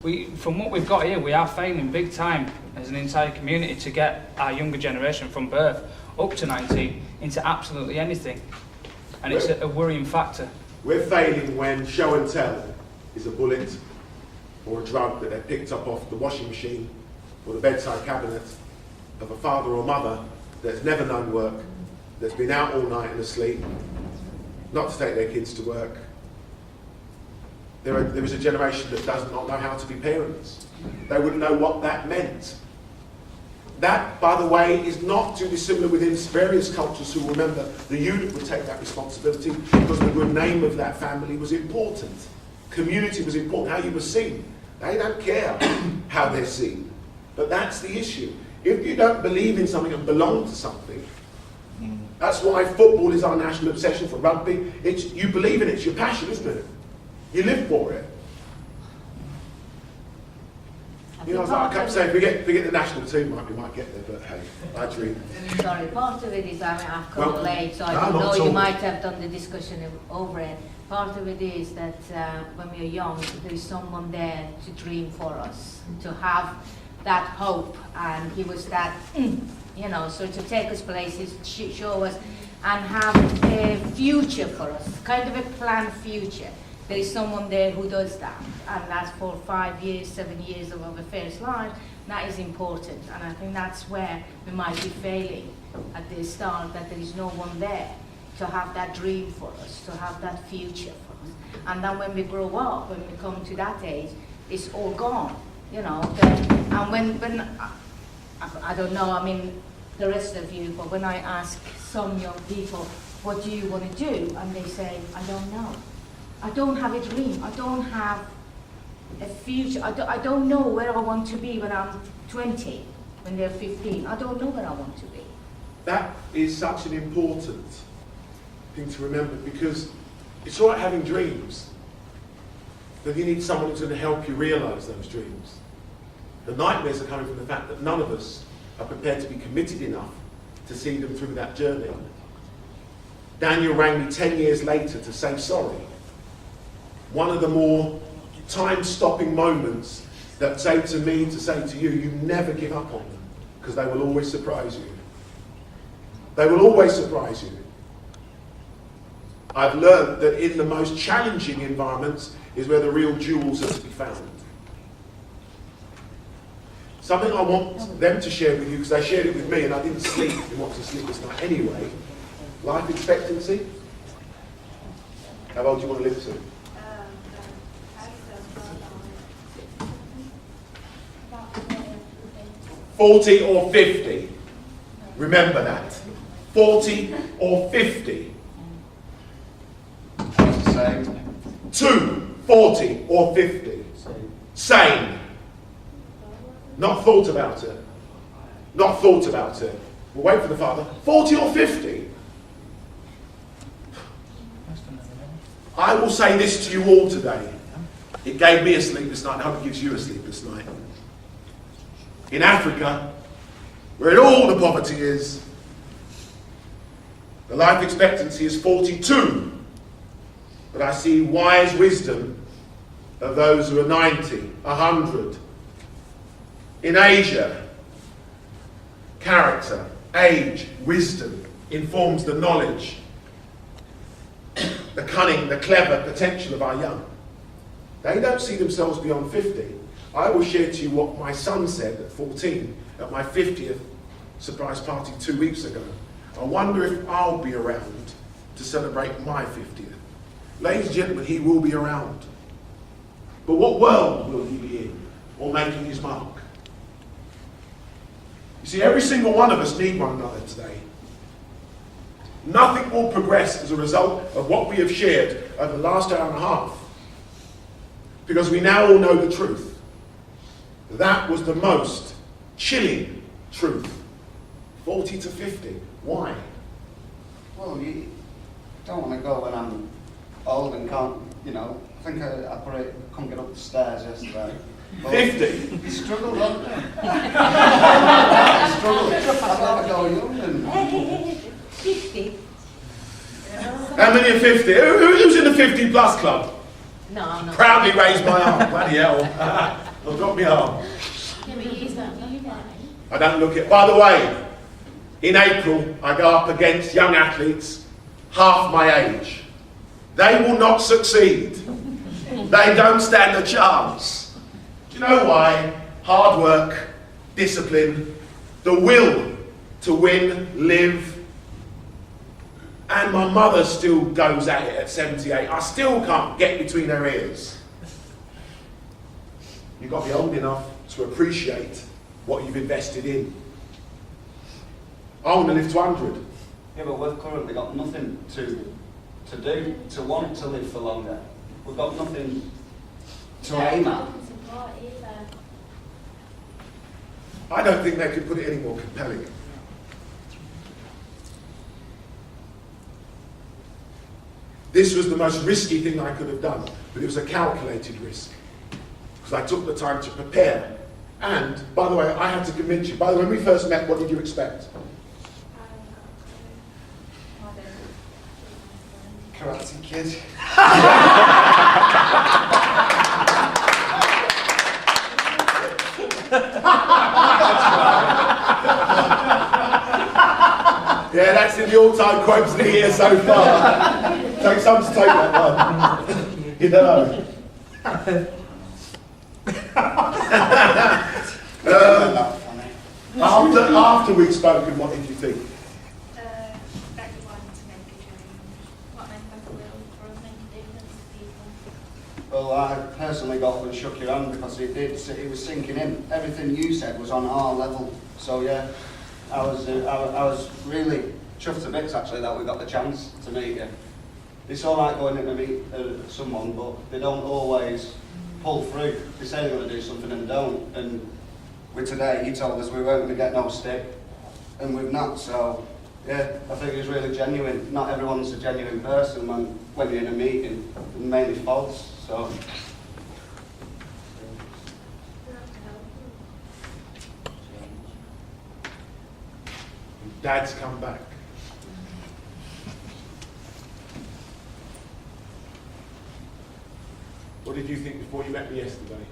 From what we've got here, we are failing big time as an entire community to get our younger generation from birth up to 19 into absolutely anything. And it's a worrying factor. We're failing when show and tell is a bullet or a drug that they picked up off the washing machine or the bedside cabinet of a father or mother that's never known work, that's been out all night and asleep, not to take their kids to work. There is a generation that does not know how to be parents. They wouldn't know what that meant. That, by the way, is not too dissimilar within various cultures who remember the unit would take that responsibility because the good name of that family was important. Community was important, how you were seen. They don't care how they're seen. But that's the issue. If you don't believe in something and belong to something, that's why football is our national obsession. For rugby, you believe in it, it's your passion, isn't it? You live for it. You know, I kept saying, forget the national team, we might get there, but hey, I dream. Sorry, part of it is, I've come late, so I don't know, you might have done the discussion over it. Part of it is that when we are young, there is someone there to dream for us, to have that hope, and he was that, you know, so to take us places, show us, and have a future for us, kind of a planned future. There is someone there who does that, and that's for 5 years, 7 years of our first life. That is important, and I think that's where we might be failing at the start, that there is no one there to have that dream for us, to have that future for us. And then when we grow up, when we come to that age, it's all gone, you know. And when I don't know, I mean, the rest of you, but when I ask some young people, what do you want to do? And they say, I don't know. I don't have a dream. I don't have a future. I don't know where I want to be when I'm 20, when they're 15. I don't know where I want to be. That is such an important thing to remember, because it's all right having dreams, but you need someone who's going to help you realise those dreams. The nightmares are coming from the fact that none of us are prepared to be committed enough to see them through that journey. Daniel rang me 10 years later to say sorry. One of the more time-stopping moments that say to me, to say to you, you never give up on them, because they will always surprise you. They will always surprise you. I've learned that in the most challenging environments is where the real jewels are to be found. Something I want them to share with you, because they shared it with me and I didn't sleep and want to sleep this night anyway. Life expectancy. How old do you want to live to? 40 or 50. Remember that. 40 or 50. Same. 2, 40 or 50. Same. Not thought about it. Not thought about it. We'll wait for the father. 40 or 50. I will say this to you all today. It gave me a sleepless night. I hope it gives you a sleepless night. In Africa, where all the poverty is, the life expectancy is 42. But I see wise wisdom of those who are 90, 100. In Asia, character, age, wisdom informs the knowledge, the cunning, the clever potential of our young. They don't see themselves beyond 50. I will share to you what my son said at 14 at my 50th surprise party 2 weeks ago. I wonder if I'll be around to celebrate my 50th. Ladies and gentlemen, he will be around. But what world will he be in, or making his mark? You see, every single one of us need one another today. Nothing will progress as a result of what we have shared over the last hour and a half, because we now all know the truth. That was the most chilling truth. 40 to 50. Why? Well, you don't want to go when I'm old and can't, you know. I think I couldn't get up the stairs yesterday. 50? You struggled, haven't you? You struggled. I'd rather go young and... 50. How many are 50? Who's in the 50 plus club? No, I'm not. Proudly raised my arm. Bloody hell. I've got my arm. Yeah, but you don't look at it. I don't look it. By the way, in April, I go up against young athletes half my age. They will not succeed. They don't stand a chance. Do you know why? Hard work, discipline, the will to win, live. And my mother still goes at it at 78. I still can't get between her ears. You've got to be old enough to appreciate what you've invested in. I want to live to 100. Yeah, but we've currently got nothing to do, to want to live for longer. We've got nothing to aim at. I don't think they could put it any more compelling. This was the most risky thing I could have done, but it was a calculated risk. Because I took the time to prepare. And, by the way, I had to convince you. By the way, when we first met, what did you expect? Karate Kid. Yeah, that's in the all-time quotes of the year so far. Take some to take that one. You know. After we'd spoken, what did you think? That you wanted to make a change. What made me will for us make a difference to people? Well, I personally got up and shook your hand because it was sinking in. Everything you said was on our level. So yeah, I was really chuffed to bits actually that we got the chance to meet you. It's all right going in to meet someone, but they don't always pull through. They say they're going to do something and don't. And with today, you told us we weren't going to get no stick, and we've not. So yeah, I think it was really genuine. Not everyone's a genuine person when you're in a meeting, and mainly false. So. Dad's come back. What did you think before you met me yesterday?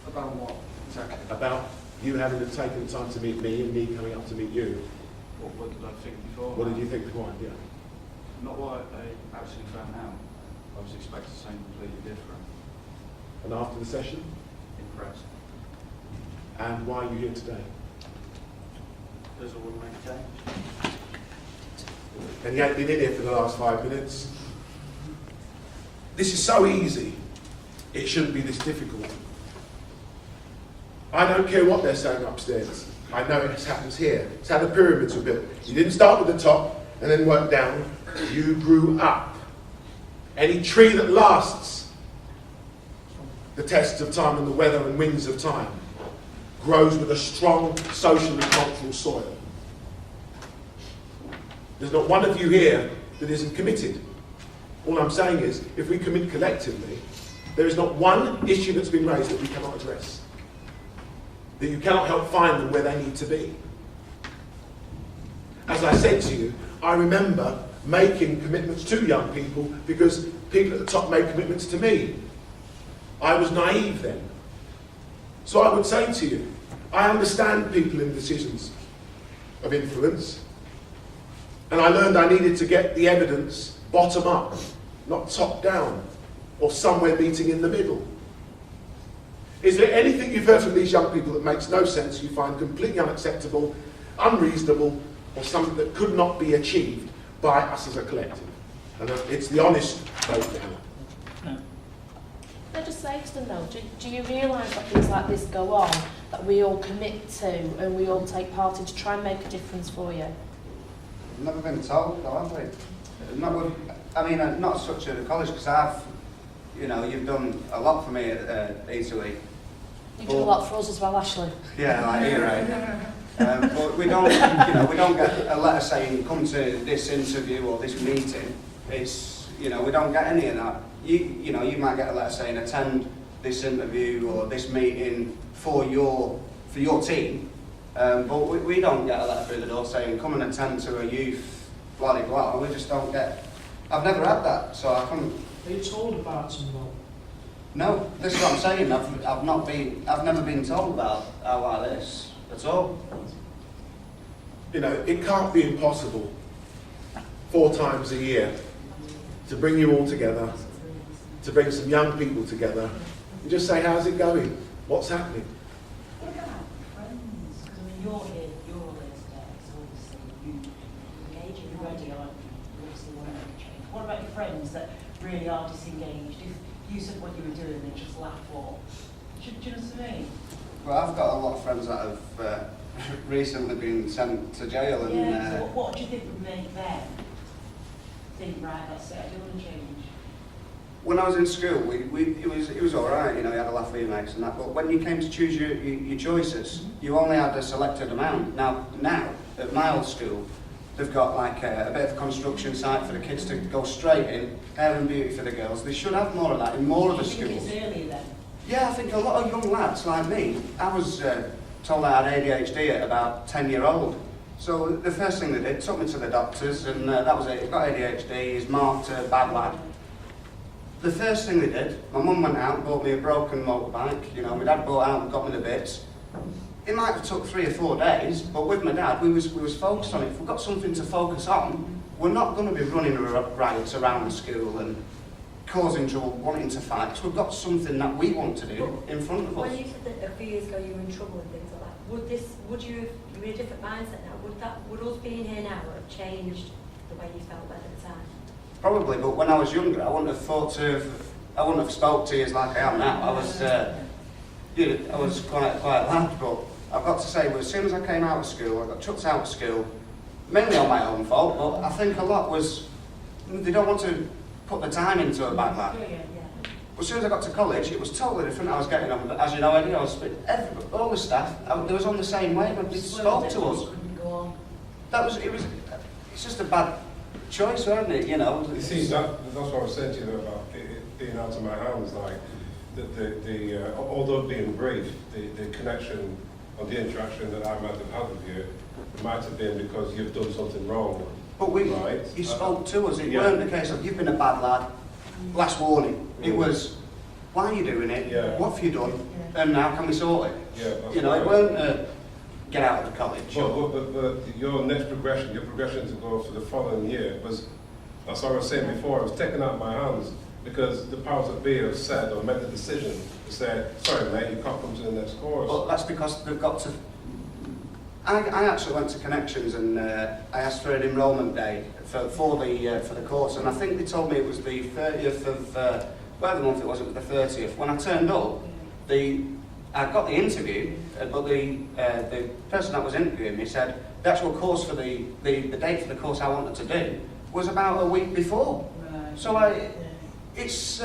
About what? Exactly. About you having to take the time to meet me and me coming up to meet you. What did I think before? What did you think beforehand? Yeah. Not what I actually found out. I was expecting something completely different. And after the session? Impressed. And why are you here today? Because I want to make a change. And you ain't been in here for the last 5 minutes. This is so easy. It shouldn't be this difficult. I don't care what they're saying upstairs. I know it happens here. It's how the pyramids were built. You didn't start with the top and then work down. You grew up. Any tree that lasts the tests of time and the weather and winds of time grows with a strong social and cultural soil. There's not one of you here that isn't committed. All I'm saying is, if we commit collectively, there is not one issue that's been raised that we cannot address. That you cannot help find them where they need to be. As I said to you, I remember making commitments to young people because people at the top made commitments to me. I was naive then. So I would say to you, I understand people in decisions of influence. And I learned I needed to get the evidence bottom up, not top down, or somewhere meeting in the middle. Is there anything you've heard from these young people that makes no sense, you find completely unacceptable, unreasonable, or something that could not be achieved by us as a collective? And it's the honest vote now. Can I just say to them though, do you realise that things like this go on, that we all commit to and we all take part in to try and make a difference for you? We've never been told, though, have we? Not such at college, because you've done a lot for me at E2E. You've done a lot for us as well, Ashley. Yeah, like you're right. But we don't get a letter saying come to this interview or this meeting. It's, we don't get any of that. You might get a letter saying attend this interview or this meeting for your team. But we don't get a letter through the door saying come and attend to a youth, blah blah blah. We just don't get. I've never had that, so I couldn't. Are you told about them though? No, this is what I'm saying. I've never been told about how like this at all. You know, it can't be impossible 4 times a year to bring you all together, to bring some young people together, and just say, how's it going? What's happening? What about friends? Because I mean, you're all here today, so obviously you engage, you're ready, aren't you? You obviously want to make a change. What about your friends that really are disengaged? If you said what you were doing, they just laugh or... Do you know what I mean? Well, I've got a lot of friends that have recently been sent to jail and... Yeah, so what do you think would make them think, right, that's it, I do want to change? When I was in school, it was all right, you know, you had a laugh with your mates and that, but when you came to choose your choices, you only had a selected amount. Now, at my old school, they've got like a bit of a construction site for the kids to go straight in, hair and beauty for the girls. They should have more of that in more of the Do you think schools. it's earlier then? Yeah, I think a lot of young lads like me, I was told I had ADHD at about 10-year-old. So the first thing they did, took me to the doctors, and that was it. He's got ADHD, he's marked a bad lad. The first thing they did, my mum went out and bought me a broken motorbike. You know, my dad bought out and got me the bits. It might have took 3 or 4 days, but with my dad, we was focused on it. If we've got something to focus on, we're not going to be running riots around the school and causing trouble, wanting to fight, because we've got something that we want to do in front of us. When you said that a few years ago you were in trouble and things like that, would you be in a different mindset now? Would us being here now have changed the way you felt at the time? Probably, but when I was younger, I wouldn't have spoke to you like I am now. I was quite lad, but I've got to say, well, as soon as I came out of school, I got chucked out of school, mainly on my own fault, but I think a lot was, they don't want to put the time into a bad lad. But as soon as I got to college, it was totally different. I was getting on, but as you know, Eddie, all the staff, they was on the same way, but they spoke to us. It's just a bad choice, wasn't it? You know. You see, that's what I was saying to you about being out of my hands. Like, although being brief, the connection or the interaction that I might have had with you might have been because you've done something wrong. But you spoke to us. It weren't the case of you've been a bad lad. Last warning. It was, why are you doing it? Yeah. What have you done? And how can we sort it? Yeah, you know, right. It weren't get out of college. But your next progression, your progression to go for the following year was, that's what I was saying before, it was taken out of my hands because the powers that be have said or made the decision to say, sorry mate, you can't come to the next course. But that's because they've got to... I actually went to Connections and I asked for an enrolment day for the course, and I think they told me it was the 30th of whatever month it was the 30th. When I turned up, I got the interview, but the person that was interviewing me said the actual course for the date for the course I wanted to do was about a week before. Right. So it's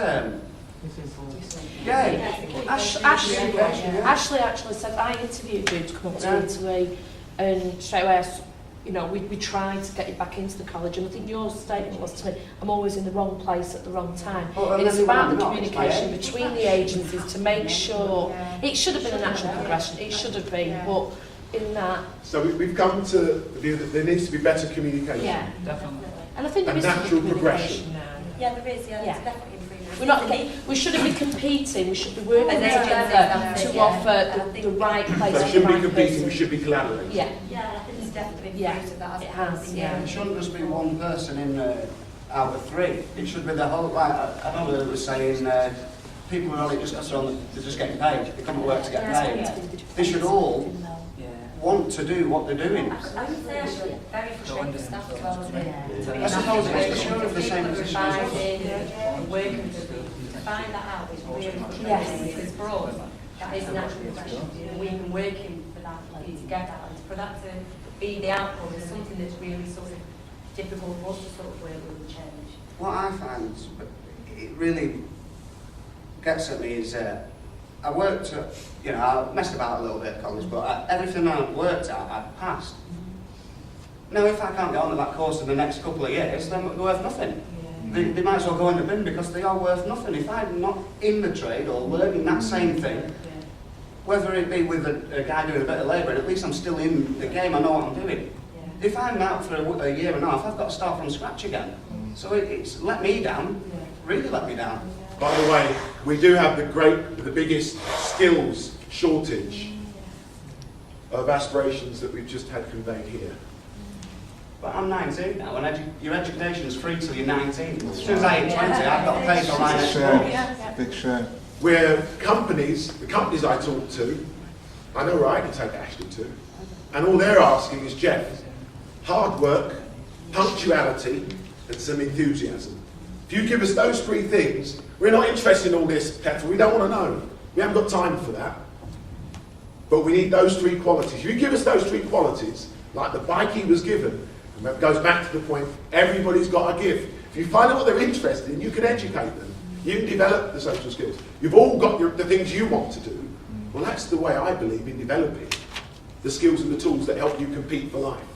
Ashley actually said I interviewed you to come up to Youthwise, and straight away, we tried to get you back into the college, and I think your statement was to me, I'm always in the wrong place at the wrong time. It's about the communication between the agencies to make sure, it should have been a natural progression, it should have been, but in that... So we've come to the view that there needs to be better communication. Yeah, definitely. And I think there is natural progression now. Yeah, there is, it's definitely improving. We shouldn't be competing, we should be working together to offer the right place So for we the shouldn't be right competing, person. we should be collaborating. Yeah, I think it's definitely improved that. It has, yeah. It shouldn't just be one person in out of 3. It should be the whole, like I don't know what it was saying, people are only just they're just getting paid. They come to work to get paid. They should all want to do what they're doing. I would say actually very frustrating for staff as well, isn't it? I suppose it's sure of the same position as us. Working for people. To find that out is really frustrating because for us, that is a natural progression. We've been working for that, to get that, and for that to be the outcome is something that's really sort of difficult for us to sort of work with and change. What I find it really gets at me is I worked at, I messed about a little bit at college, but everything I worked at, I passed. Now, if I can't get on to that course in the next couple of years, then they're worth nothing. They might as well go in the bin because they are worth nothing. If I'm not in the trade or learning that same thing, whether it be with a guy doing a bit of labour, at least I'm still in the game, I know what I'm doing. If I'm out for a year and a half, I've got to start from scratch again. So it's let me down, really let me down. By the way, we do have the biggest skills shortage of aspirations that we've just had conveyed here. But I'm 19 now, and your education is free till you're 19. As soon as I hit 20, I've got to pay for my next course. Big shame. Where the companies I talk to, I know where I can take Ashley to, and all they're asking is, Jeff, hard work, punctuality, and some enthusiasm. If you give us those three things, we're not interested in all this, Petra, we don't want to know. We haven't got time for that. But we need those three qualities. If you give us those three qualities, like the bike he was given, and that goes back to the point, everybody's got a gift. If you find out what they're interested in, you can educate them. You can develop the social skills. You've all got the things you want to do. Well, that's the way I believe in developing the skills and the tools that help you compete for life.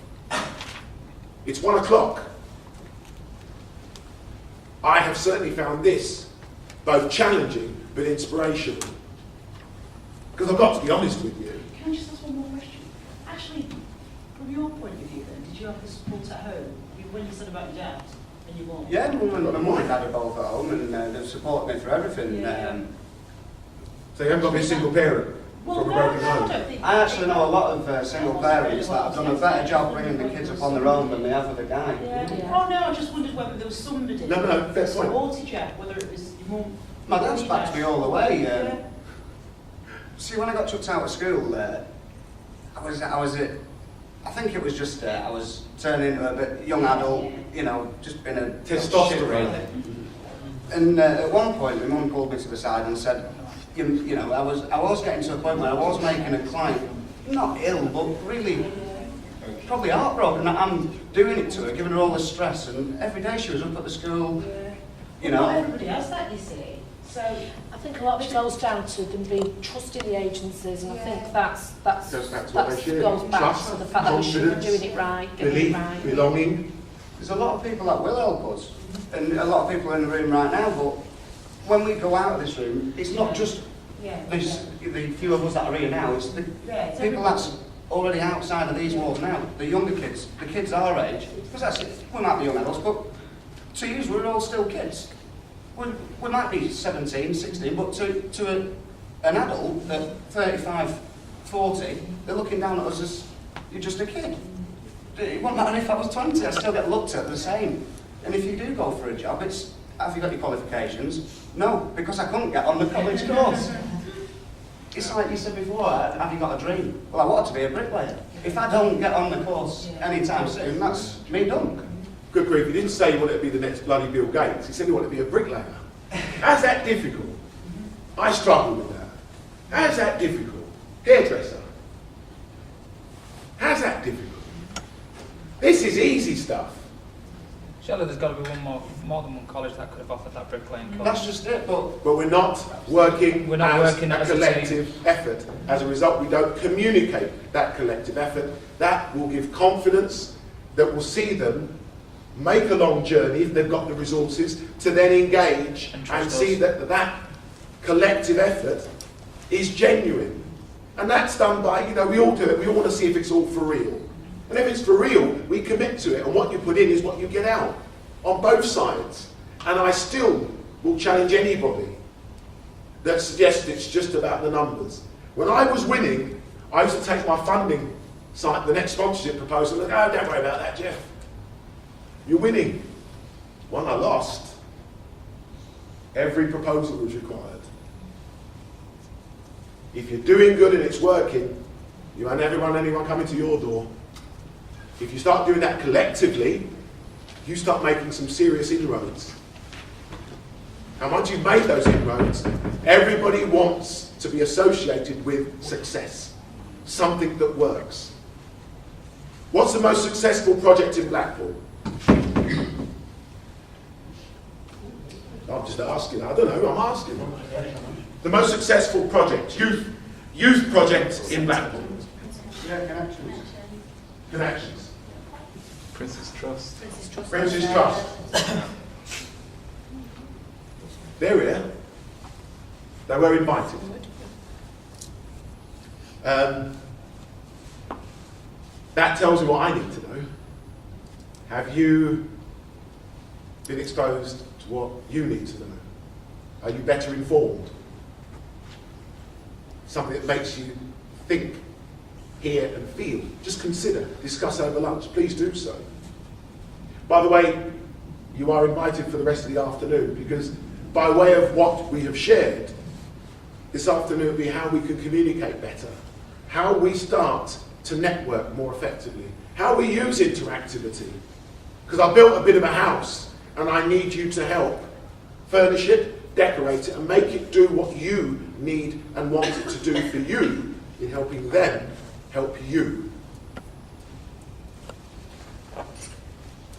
It's 1 o'clock. I have certainly found this both challenging but inspirational. Because I've got to be honest with you. Can I just ask one more question? Actually, from your point of view then, did you have the support at home? When you said about your dad and your mum? Yeah, my mum and dad are both at home, and they've supported me through everything. So you haven't got to be a single parent from a broken home? I actually know a lot of single parents that have done a better job bringing the kids up on their own than they have with a guy. Oh no, I just wondered whether there was somebody that supported you, whether it was your mum. My dad's backed me all the way. See, when I got chucked out of school, I think it was just I was turning into a bit young adult, just being a testosterone. And at one point, my mum pulled me to the side and said, I was getting to a point where I was making a client not ill, but really probably heartbroken. I'm doing it to her, giving her all the stress, and every day she was up at the school. Not everybody has that, you see. So I think a lot of it goes down to them being trusting the agencies, and I think that's goes back to what they share. goes back Trust, to the fact that we should be doing it right, getting it right. Belonging. There's a lot of people that will help us, and a lot of people in the room right now. But when we go out of this room, it's not just the few of us that are here now. It's the people that's already outside of these walls now. The younger kids, the kids our age, because we might be young adults, but to you, we're all still kids. We might be 17, 16, but to an adult at 35, 40, they're looking down at us as, you're just a kid. It wouldn't matter if I was 20, I'd still get looked at the same. And if you do go for a job, it's, have you got your qualifications? No, because I couldn't get on the college course. It's like you said before, have you got a dream? Well, I wanted to be a bricklayer. If I don't get on the course anytime soon, that's me done. Good grief, he didn't say he wanted to be the next bloody Bill Gates. He said he wanted to be a bricklayer. How's that difficult? I struggle with that. How's that difficult? Hairdresser. How's that difficult? This is easy stuff. Surely there's got to be more than one college that could have offered that bricklaying course. That's just it, but we're not working as a collective effort. As a result, we don't communicate that collective effort. That will give confidence, that will see them make a long journey if they've got the resources to then engage and see that that collective effort is genuine. And that's done by, we all do it. We all want to see if it's all for real. And if it's for real, we commit to it. And what you put in is what you get out on both sides. And I still will challenge anybody that suggests it's just about the numbers. When I was winning, I used to take my funding site, the next sponsorship proposal, and go, don't worry about that, Jeff. You're winning. When I lost, every proposal was required. If you're doing good and it's working, you won't ever want anyone coming to your door. If you start doing that collectively, you start making some serious inroads. And once you've made those inroads, everybody wants to be associated with success, something that works. What's the most successful project in Blackpool? I'm just asking. I don't know. I'm asking. The most successful project, youth project in Blackpool. Yeah, Connections. Prince's Trust. Prince's Trust. They're here. They were invited. That tells me what I need to know. Have you been exposed to what you need to know Are you better informed? Something that makes you think, hear and feel. Just consider, discuss over lunch. Please do so. By the way, you are invited for the rest of the afternoon, because by way of what we have shared, this afternoon will be how we can communicate better, how we start to network more effectively, how we use interactivity. Because I built a bit of a house and I need you to help furnish it, decorate it and make it do what you need and want it to do for you in helping them help you.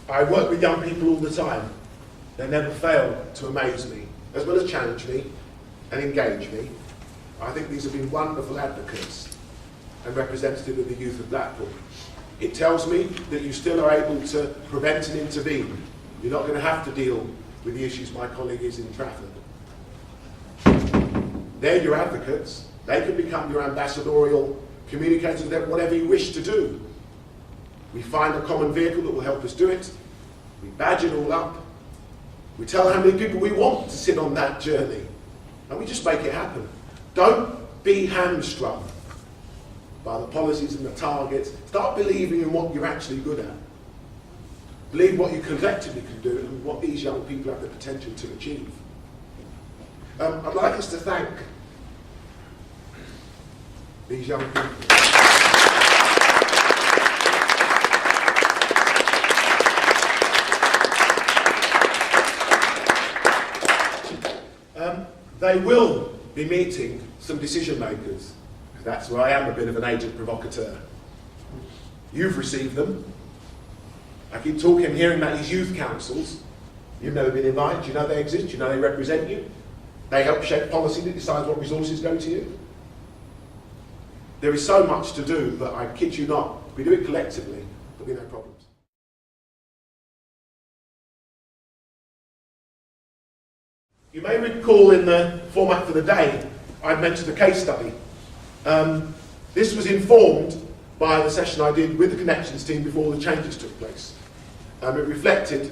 I work with young people all the time. They never fail to amaze me, as well as challenge me and engage me. I think these have been wonderful advocates and representative of the youth of Blackpool. It tells me that you still are able to prevent and intervene. You're not going to have to deal with the issues my colleague is in Trafford. They're your advocates. They can become your ambassadorial communicators, whatever you wish to do. We find a common vehicle that will help us do it. We badge it all up. We tell how many people we want to sit on that journey. And we just make it happen. Don't be hamstrung by the policies and the targets. Start believing in what you're actually good at. Believe what you collectively can do and what these young people have the potential to achieve. I'd like us to thank these young people. They will be meeting some decision makers. That's where I am a bit of an agent provocateur. You've received them. I keep talking, hearing about these youth councils. You've never been invited. You know they exist. You know they represent you. They help shape policy that decides what resources go to you. There is so much to do, but I kid you not, if we do it collectively, there'll be no problems. You may recall in the format for the day, I mentioned a case study. This was informed by the session I did with the Connections team before the changes took place. It reflected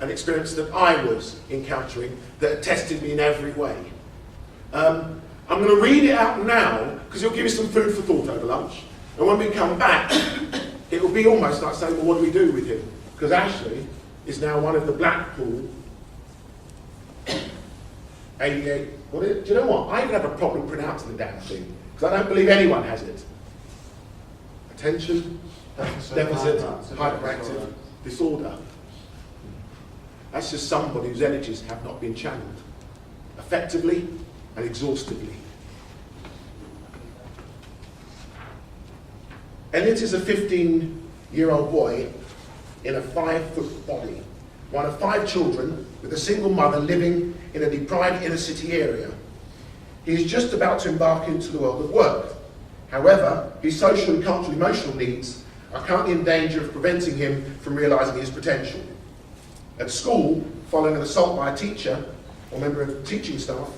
an experience that I was encountering that tested me in every way. I'm going to read it out now because it'll give you some food for thought over lunch. And when we come back, it will be almost like saying, well, what do we do with him? Because Ashley is now one of the Blackpool 88. Do you know what? I even have a problem pronouncing the damn thing because I don't believe anyone has it. Attention deficit hyperactive disorder. That's just somebody whose energies have not been channeled effectively and exhaustively. Elliot is a 15-year-old boy in a 5-foot body, one of 5 children with a single mother living in a deprived inner city area. He is just about to embark into the world of work. However, his social and cultural emotional needs are currently in danger of preventing him from realising his potential. At school, following an assault by a teacher or member of the teaching staff,